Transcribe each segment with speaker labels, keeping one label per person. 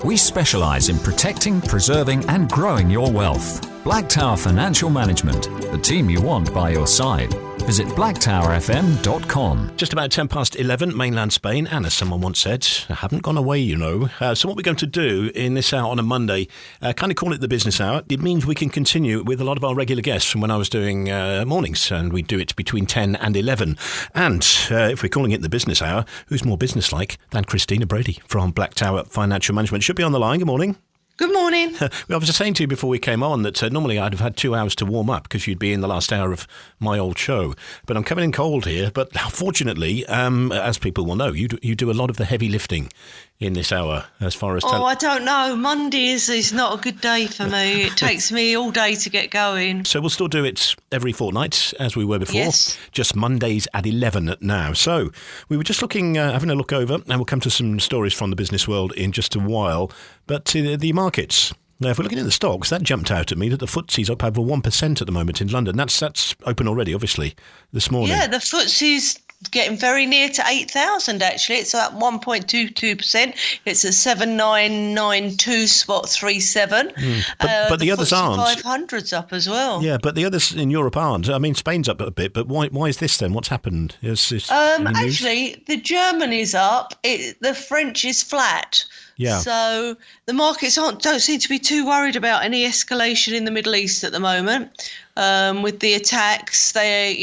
Speaker 1: We specialise in protecting, preserving and growing your wealth. Blacktower Financial Management, the team you want by your side. Visit blacktowerfm.com.
Speaker 2: Just about 11:10, mainland Spain, and as someone once said, I haven't gone away, you know. So what we're going to do in this hour on a Monday, kind of call it the business hour. It means we can continue with a lot of our regular guests from when I was doing mornings, and we do it between 10 and 11. And if we're calling it the business hour, who's more business-like than Christina Brady from Blacktower Financial Management? Should be on the line. Good morning.
Speaker 3: Good morning.
Speaker 2: I was just saying to you before we came on that normally I'd have had 2 hours to warm up because you'd be in the last hour of my old show. But I'm coming in cold here. But fortunately, as people will know, you do a lot of the heavy lifting in this hour as far as...
Speaker 3: I don't know. Monday is not a good day for me. It takes me all day to get going.
Speaker 2: So we'll still do it every fortnight as we were before.
Speaker 3: Yes. Just
Speaker 2: Mondays at 11 now. So we were just looking, having a look over, and we'll come to some stories from the business world in just a while. But the markets... Now, if we're looking at the stocks, that jumped out at me that the FTSE's up over 1% at the moment in London. That's open already, obviously, this morning.
Speaker 3: Yeah, the FTSE's getting very near to 8,000, actually. It's up 1.22%. It's at 7992.37.
Speaker 2: But the others aren't.
Speaker 3: 500's up as well.
Speaker 2: Yeah, but the others in Europe aren't. I mean, Spain's up a bit, but why is this then? What's happened?
Speaker 3: Actually, the German is up. The French is flat.
Speaker 2: Yeah.
Speaker 3: So the markets don't seem to be too worried about any escalation in the Middle East at the moment. With the attacks, they're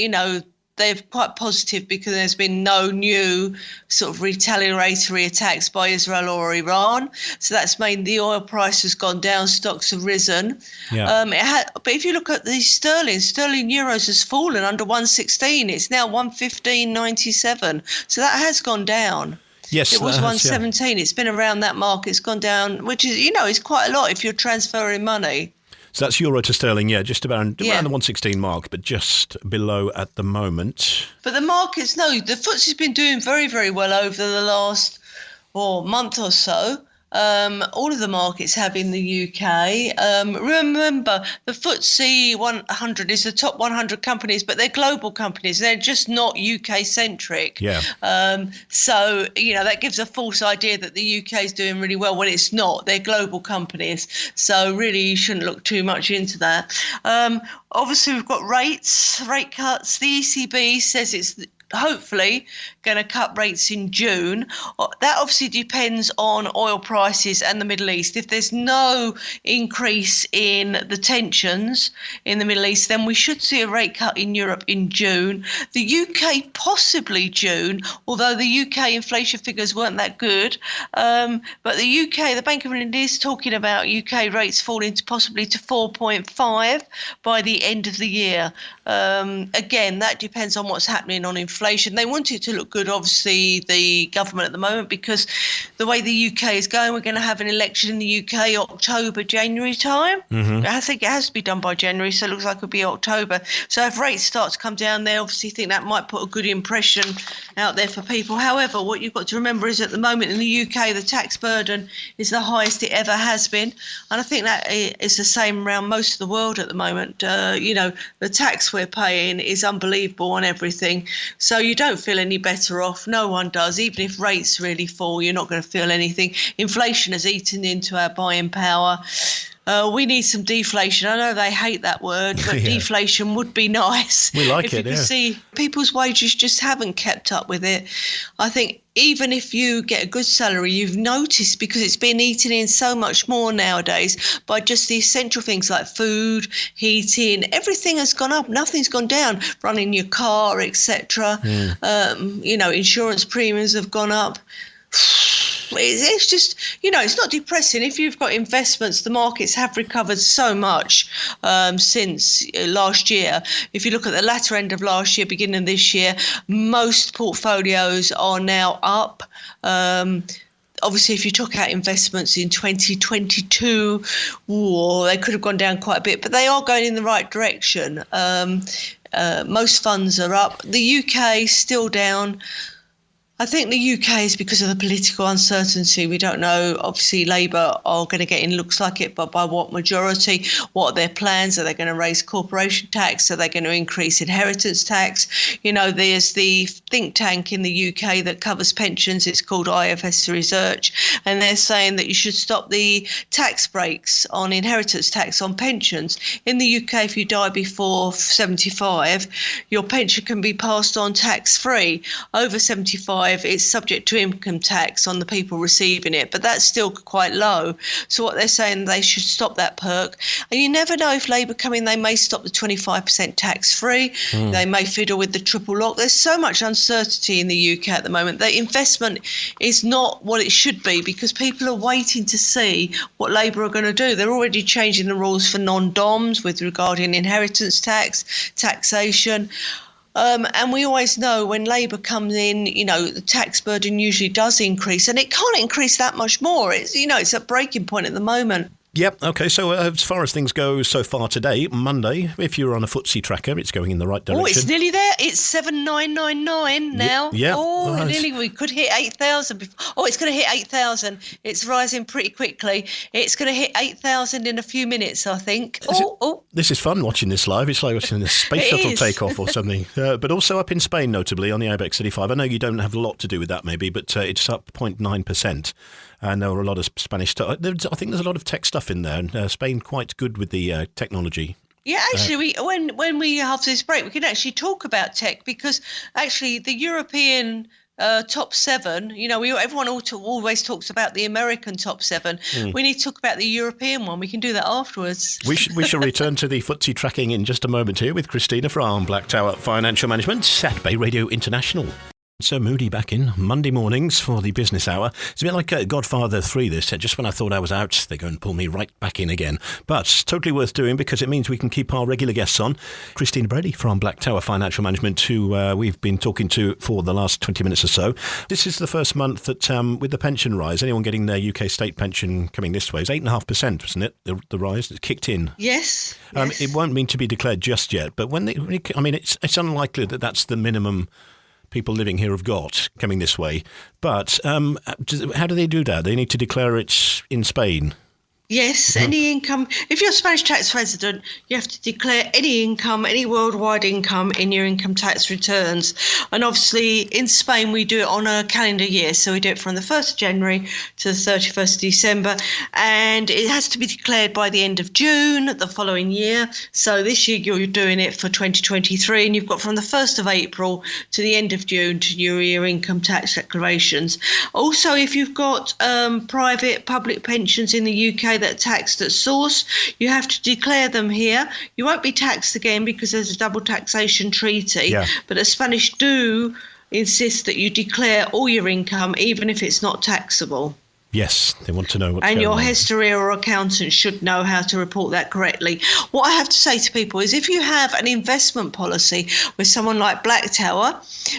Speaker 3: quite positive because there's been no new sort of retaliatory attacks by Israel or Iran. So that's made the oil price has gone down, stocks have risen.
Speaker 2: Yeah.
Speaker 3: But if you look at the sterling euros has fallen under 116. It's now 115.97. So that has gone down.
Speaker 2: Yes,
Speaker 3: it was 117. Yeah. It's been around that mark. It's gone down, which is, is quite a lot if you're transferring money.
Speaker 2: So that's euro to sterling, just around the 116 mark, but just below at the moment.
Speaker 3: But the markets, the FTSE's been doing very, very well over the last month or so. All of the markets have in the UK. Remember, the FTSE 100 is the top 100 companies, but they're global companies. They're just not UK-centric.
Speaker 2: Yeah.
Speaker 3: So, that gives a false idea that the UK is doing really well when it's not. They're global companies. So really, you shouldn't look too much into that. Obviously, we've got rate cuts. The ECB says it's hopefully going to cut rates in June. That obviously depends on oil prices and the Middle East. If there's no increase in the tensions in the Middle East, then we should see a rate cut in Europe in June. The UK possibly June, although the UK inflation figures weren't that good. But the UK, the Bank of England is talking about UK rates falling possibly to 4.5 by the end of the year. Again, that depends on what's happening on inflation. They want it to look good, obviously, the government at the moment, because the way the UK is going, we're going to have an election in the UK October, January time. Mm-hmm. I think it has to be done by January, so it looks like it'll be October. So if rates start to come down, they obviously think that might put a good impression out there for people. However, what you've got to remember is at the moment in the UK, the tax burden is the highest it ever has been. And I think that is the same around most of the world at the moment. The tax we're paying is unbelievable on everything. So you don't feel any better off. No one does. Even if rates really fall, you're not going to feel anything. Inflation has eaten into our buying power. We need some deflation. I know they hate that word, but deflation would be nice.
Speaker 2: We like
Speaker 3: if
Speaker 2: it,
Speaker 3: you can see people's wages just haven't kept up with it. I think even if you get a good salary, you've noticed, because it's been eaten in so much more nowadays by just the essential things like food, heating, everything has gone up. Nothing's gone down. Running your car, etc. Insurance premiums have gone up. It's just, it's not depressing. If you've got investments, the markets have recovered so much since last year. If you look at the latter end of last year, beginning of this year, most portfolios are now up. Obviously, if you took out investments in 2022, they could have gone down quite a bit, but they are going in the right direction. Most funds are up. The UK is still down. I think the UK is because of the political uncertainty. We don't know. Obviously, Labour are going to get in, looks like it, but by what majority? What are their plans? Are they going to raise corporation tax? Are they going to increase inheritance tax? There's the think tank in the UK that covers pensions. It's called IFS Research. And they're saying that you should stop the tax breaks on inheritance tax on pensions. In the UK, if you die before 75, your pension can be passed on tax-free. Over 75, it's subject to income tax on the people receiving it, but that's still quite low. So what they're saying, they should stop that perk. And you never know, if Labour come in, they may stop the 25% tax-free. They may fiddle with the triple lock. There's so much uncertainty in the UK at the moment. The investment is not what it should be because people are waiting to see what Labour are going to do. They're already changing the rules for non-DOMs with regarding inheritance tax, taxation. And we always know when Labour comes in, the tax burden usually does increase, and it can't increase that much more. It's at breaking point at the moment.
Speaker 2: Yep. Okay. So as far as things go so far today, Monday, if you're on a FTSE tracker, it's going in the right direction.
Speaker 3: Oh, it's nearly there. It's 7,999 now.
Speaker 2: Yeah.
Speaker 3: Oh, nice. Nearly. We could hit 8,000. Oh, it's going to hit 8,000. It's rising pretty quickly. It's going to hit 8,000 in a few minutes, I think. This
Speaker 2: is fun watching this live. It's like watching a space shuttle take off or something. But also up in Spain, notably, on the IBEX 35. I know you don't have a lot to do with that, maybe, but it's up 0.9%. And there are a lot of Spanish stuff. I think there's a lot of tech stuff in there. And Spain quite good with the technology.
Speaker 3: Yeah, actually, when we have this break, we can actually talk about tech because actually the European top seven, everyone always talks about the American top seven. We need to talk about the European one. We can do that afterwards.
Speaker 2: We shall return to the FTSE tracking in just a moment here with Christina from Blacktower Financial Management at BayRadio International. So Moody back in Monday mornings for the business hour. It's a bit like Godfather 3 this. Just when I thought I was out, they go and pull me right back in again. But totally worth doing because it means we can keep our regular guests on. Christina Brady from Blacktower Financial Management, who we've been talking to for the last 20 minutes or so. This is the first month that with the pension rise, anyone getting their UK state pension coming this way is 8.5%, wasn't it? The rise that kicked in.
Speaker 3: Yes.
Speaker 2: It won't mean to be declared just yet, but it's unlikely that that's the minimum people living here have got coming this way. But how do they do that? They need to declare it in Spain.
Speaker 3: Yes, any income. If you're a Spanish tax resident, you have to declare any income, any worldwide income in your income tax returns. And obviously in Spain, we do it on a calendar year. So we do it from the 1st of January to the 31st of December. And it has to be declared by the end of June the following year. So this year you're doing it for 2023. And you've got from the 1st of April to the end of June to do your income tax declarations. Also, if you've got private public pensions in the UK that are taxed at source, you have to declare them here. You won't be taxed again because there's a double taxation treaty, but the Spanish do insist that you declare all your income, even if it's not taxable.
Speaker 2: Yes, they want to know what's
Speaker 3: going on. And your historian or accountant should know how to report that correctly. What I have to say to people is if you have an investment policy with someone like Blacktower,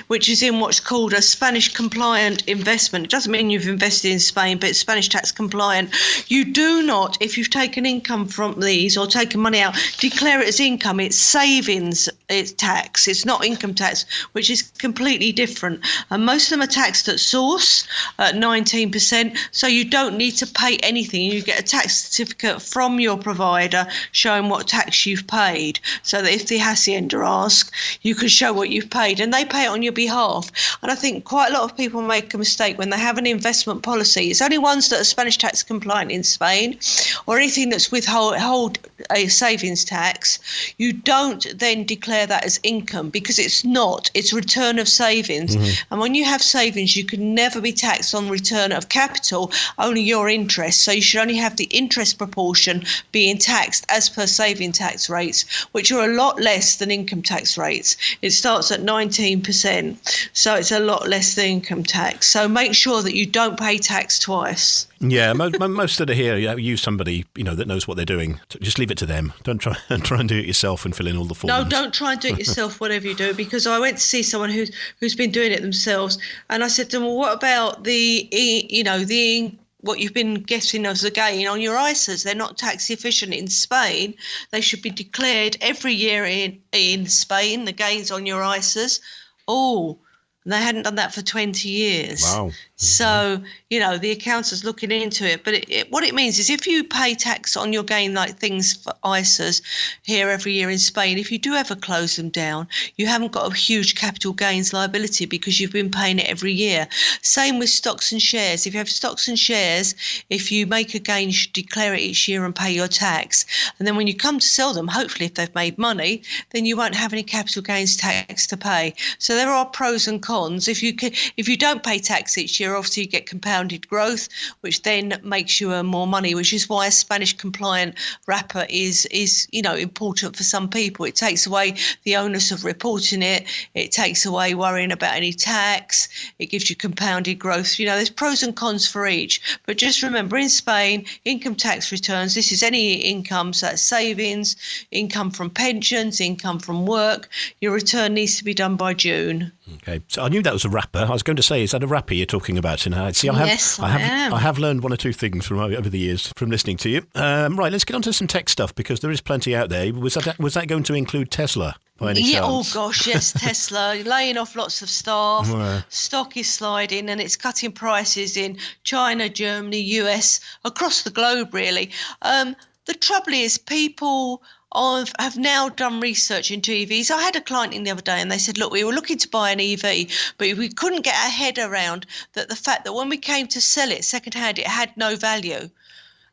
Speaker 3: which is in what's called a Spanish compliant investment, it doesn't mean you've invested in Spain, but it's Spanish tax compliant, you do not, if you've taken income from these or taken money out, declare it as income. It's savings, it's tax. It's not income tax, which is completely different. And most of them are taxed at source at 19%. So you don't need to pay anything. You get a tax certificate from your provider showing what tax you've paid, so that if the hacienda ask, you can show what you've paid, and they pay it on your behalf. And I think quite a lot of people make a mistake when they have an investment policy. It's only ones that are Spanish tax compliant in Spain, or anything that's withhold a savings tax. You don't then declare that as income because it's not. It's return of savings. And when you have savings, you can never be taxed on return of capital, only your interest. So you should only have the interest proportion being taxed as per saving tax rates, which are a lot less than income tax rates. It starts at 19%, so it's a lot less than income tax. So make sure that you don't pay tax twice.
Speaker 2: Yeah, most that are here, use somebody that knows what they're doing. Just leave it to them. Don't try and do it yourself and fill in all the forms.
Speaker 3: No, don't try and do it yourself, whatever you do, because I went to see someone who's been doing it themselves, and I said to them, well, what about what you've been getting as a gain on your ISAs? They're not tax efficient in Spain. They should be declared every year in Spain, the gains on your ISAs. Oh, And they hadn't done that for 20 years.
Speaker 2: Wow.
Speaker 3: So, the accountant's looking into it. But what it means is if you pay tax on your gain, like things for ISAs here every year in Spain, if you do ever close them down, you haven't got a huge capital gains liability because you've been paying it every year. Same with stocks and shares. If you have stocks and shares, if you make a gain, you should declare it each year and pay your tax. And then when you come to sell them, hopefully if they've made money, then you won't have any capital gains tax to pay. So there are pros and cons. If you don't pay tax each year, obviously you get compounded growth, which then makes you earn more money, which is why a Spanish compliant wrapper is important for some people. It takes away the onus of reporting it. It takes away worrying about any tax. It gives you compounded growth. There's pros and cons for each. But just remember, in Spain, income tax returns, this is any income, so that's savings, income from pensions, income from work. Your return needs to be done by June.
Speaker 2: Okay, so I knew that was a wrapper. I was going to say, is that a wrapper you're talking about? See, I have learned one or two things from over the years from listening to you. Right, let's get on to some tech stuff because there is plenty out there. Was that going to include Tesla by any chance?
Speaker 3: Oh gosh, yes, Tesla laying off lots of staff. Stock is sliding and it's cutting prices in China, Germany, US, across the globe really. The trouble is people have now done research into EVs. I had a client in the other day and they said, look, we were looking to buy an EV, but we couldn't get our head around the fact that when we came to sell it secondhand, it had no value.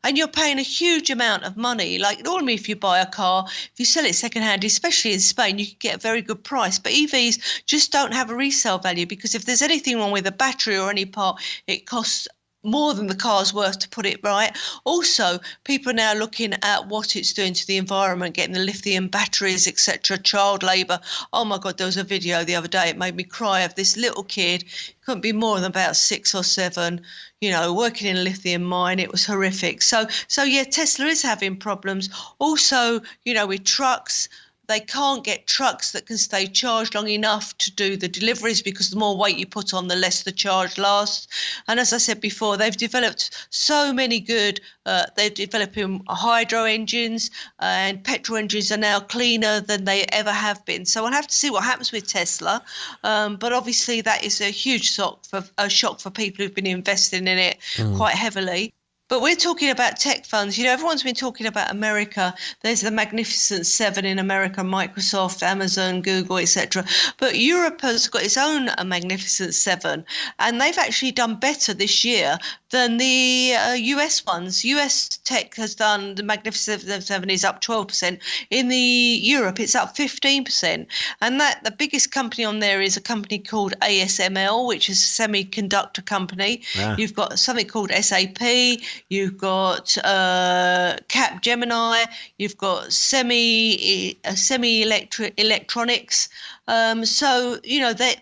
Speaker 3: And you're paying a huge amount of money. Like normally if you buy a car, if you sell it secondhand, especially in Spain, you can get a very good price. But EVs just don't have a resale value because if there's anything wrong with the battery or any part, it costs more than the car's worth to put it right. Also, people are now looking at what it's doing to the environment, getting the lithium batteries, etc., child labour. Oh my God, there was a video the other day. It made me cry of this little kid. Couldn't be more than about 6 or 7, working in a lithium mine. It was horrific. So yeah, Tesla is having problems. Also, with trucks, they can't get trucks that can stay charged long enough to do the deliveries because the more weight you put on, the less the charge lasts. And as I said before, they've developed so many good, they're developing hydro engines and petrol engines are now cleaner than they ever have been. So we'll have to see what happens with Tesla. But obviously that is a huge shock for people who've been investing in it quite heavily. But we're talking about tech funds. Everyone's been talking about America. There's the Magnificent Seven in America, Microsoft, Amazon, Google, etc. But Europe has got its own Magnificent Seven, and they've actually done better this year than the US ones. US tech has done, the Magnificent Seven is up 12%. In the Europe, it's up 15%. And the biggest company on there is a company called ASML, which is a semiconductor company. Yeah. You've got something called SAP. You've got Capgemini, you've got semi-electronics. So,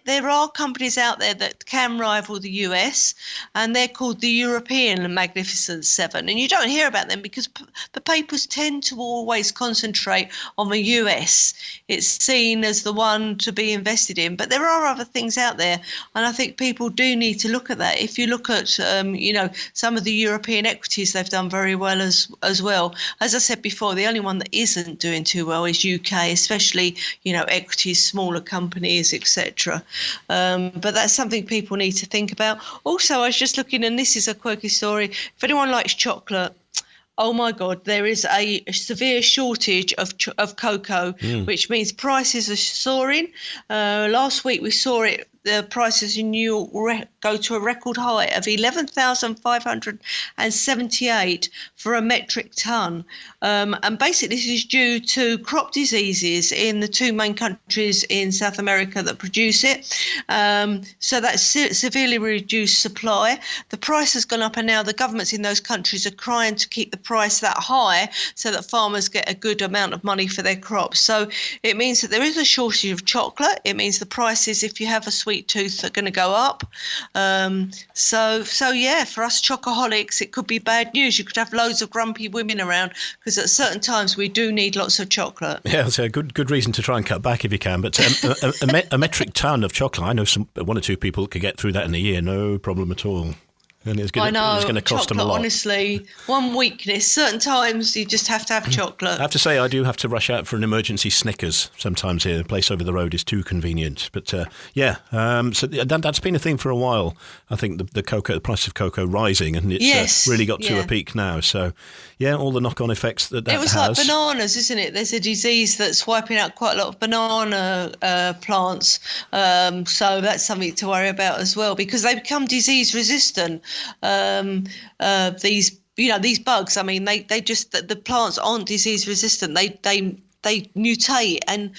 Speaker 3: there are companies out there that can rival the US, and they're called the European Magnificent Seven. And you don't hear about them because the papers tend to always concentrate on the US. It's seen as the one to be invested in. But there are other things out there, and I think people do need to look at that. If you look at, some of the European equities, they've done very well as well. As I said before, the only one that isn't doing too well is UK, especially, equities, smaller companies, etc. But that's something people need to think about. Also, I was just looking, and this is a quirky story. If anyone likes chocolate, oh my God, there is a severe shortage of cocoa, which means prices are soaring. Last week we saw it. The prices in New York go to a record high of 11,578 for a metric ton. And basically this is due to crop diseases in the two main countries in South America that produce it. So that's severely reduced supply. The price has gone up, and now the governments in those countries are trying to keep the price that high so that farmers get a good amount of money for their crops. So it means that there is a shortage of chocolate. It means the prices, if you have a sweet tooth, are going to go up. So yeah, for us chocoholics, it could be bad news. You could have loads of grumpy women around because at certain times we do need lots of chocolate.
Speaker 2: Yeah, it's a good reason to try and cut back if you can. But a metric ton of chocolate, I know one or two people could get through that in a year, no problem at all. And it's going to cost them a lot.
Speaker 3: Honestly, one weakness. Certain times you just have to have chocolate.
Speaker 2: I have to say, I do have to rush out for an emergency Snickers sometimes here. The place over the road is too convenient. But so that's been a thing for a while. I think the price of cocoa rising, and it's really got to a peak now. So, all the knock-on effects that has.
Speaker 3: It was like bananas, isn't it? There's a disease that's wiping out quite a lot of banana plants. So that's something to worry about as well, because they become disease resistant. These bugs, I mean, they just, the plants aren't disease resistant. They mutate, and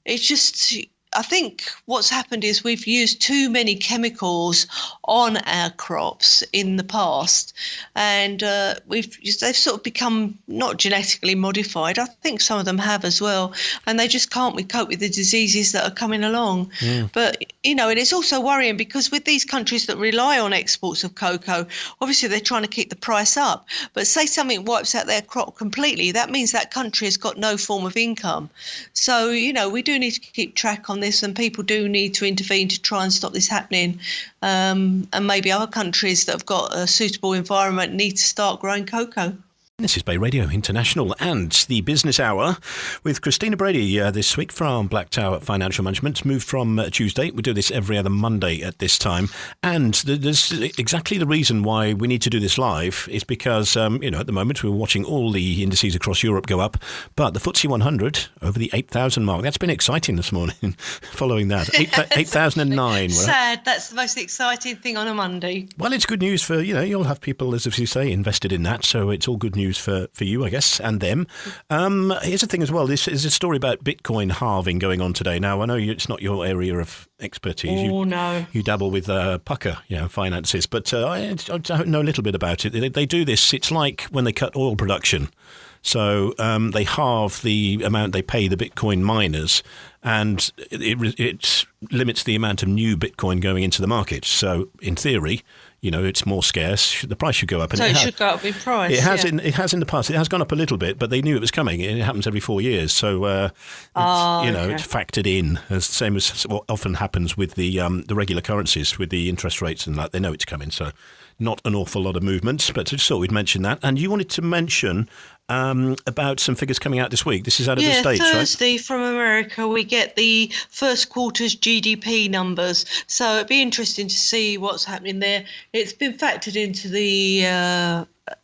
Speaker 3: it's just, I think what's happened is we've used too many chemicals on our crops in the past, and they've sort of become not genetically modified. I think some of them have as well, and they just can't cope with the diseases that are coming along. But and it's also worrying, because with these countries that rely on exports of cocoa, obviously they're trying to keep the price up. But say something wipes out their crop completely, that means that country has got no form of income. So we do need to keep track on this, and people do need to intervene to try and stop this happening. And maybe other countries that have got a suitable environment need to start growing cocoa.
Speaker 2: This is BayRadio International and the Business Hour with Christina Brady this week from Blacktower Financial Management. Moved from Tuesday. We do this every other Monday at this time. And there's exactly the reason why we need to do this live is because, at the moment we're watching all the indices across Europe go up. But the FTSE 100 over the 8,000 mark. That's been exciting this morning following that. 8,009.
Speaker 3: Sad. That's the most exciting thing on a Monday.
Speaker 2: Well, it's good news for, you'll have people, as you say, invested in that. So it's all good news for you, I guess, and them. Here's the thing as well. This is a story about Bitcoin halving going on today. Now, I know it's not your area of expertise.
Speaker 3: No.
Speaker 2: You dabble with pucker, finances, but I know a little bit about it. They do this. It's like when they cut oil production. So they halve the amount they pay the Bitcoin miners, and it limits the amount of new Bitcoin going into the market. So in theory, it's more scarce. The price should go up. And
Speaker 3: so it should go up in price.
Speaker 2: It has in the past. It has gone up a little bit, but they knew it was coming. It happens every 4 years. So, it's factored in, as the same as what often happens with the regular currencies, with the interest rates and that. They know it's coming. So not an awful lot of movement, but I just thought we'd mention that. And you wanted to mention about some figures coming out this week. This is out of the States, right?
Speaker 3: Thursday from America, we get the first quarter's GDP numbers. So it'd be interesting to see what's happening there. It's been factored into the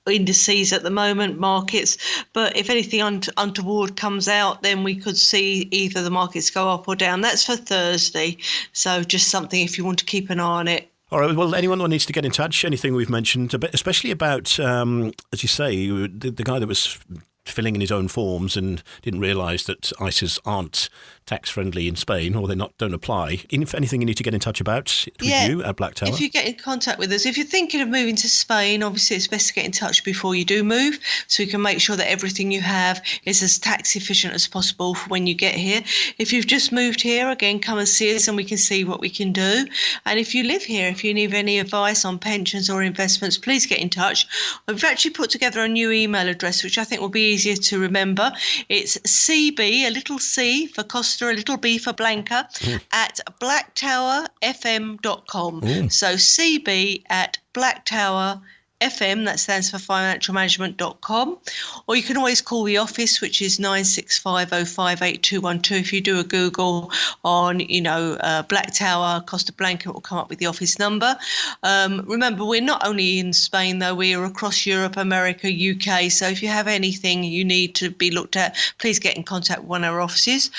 Speaker 3: indices at the moment, markets. But if anything untoward comes out, then we could see either the markets go up or down. That's for Thursday. So just something if you want to keep an eye on it.
Speaker 2: All right. Well, anyone who needs to get in touch, anything we've mentioned, especially about, as you say, the guy that was filling in his own forms and didn't realise that ISAs aren't tax-friendly in Spain, or they don't apply. If anything you need to get in touch about with you at Blacktower.
Speaker 3: If you get in contact with us, if you're thinking of moving to Spain, obviously it's best to get in touch before you do move, so we can make sure that everything you have is as tax efficient as possible for when you get here. If you've just moved here, again, come and see us and we can see what we can do. And if you live here, if you need any advice on pensions or investments, please get in touch. We've actually put together a new email address, which I think will be easier to remember. It's CB, a little C for Costa, a little B for Blanca, at blacktowerfm.com. So CB at Blacktower FM, that stands for financialmanagement.com, or you can always call the office, which is 965058212. If you do a Google on, Blacktower, Costa Blanca, it will come up with the office number. Remember, we're not only in Spain, though, we are across Europe, America, UK. So if you have anything you need to be looked at, please get in contact with one of our offices.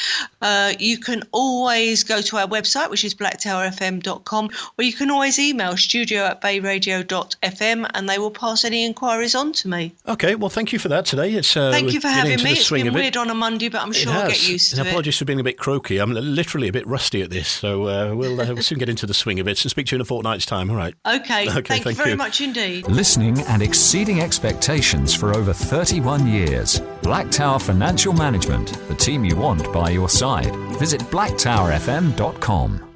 Speaker 3: You can always go to our website, which is blacktowerfm.com, or you can always email studio@bayradio.fm, and they will pass any inquiries on to me.
Speaker 2: Okay, well, thank you for that today.
Speaker 3: Thank you for having me. It's been weird on a Monday, but I'm sure I'll get used to it.
Speaker 2: Apologies for being a bit croaky. I'm literally a bit rusty at this, so we'll soon get into the swing of it. So speak to you in a fortnight's time, all right?
Speaker 3: Okay, thank you very much indeed.
Speaker 1: Listening and exceeding expectations for over 31 years. Blacktower Financial Management, the team you want by your side. Visit blacktowerfm.com.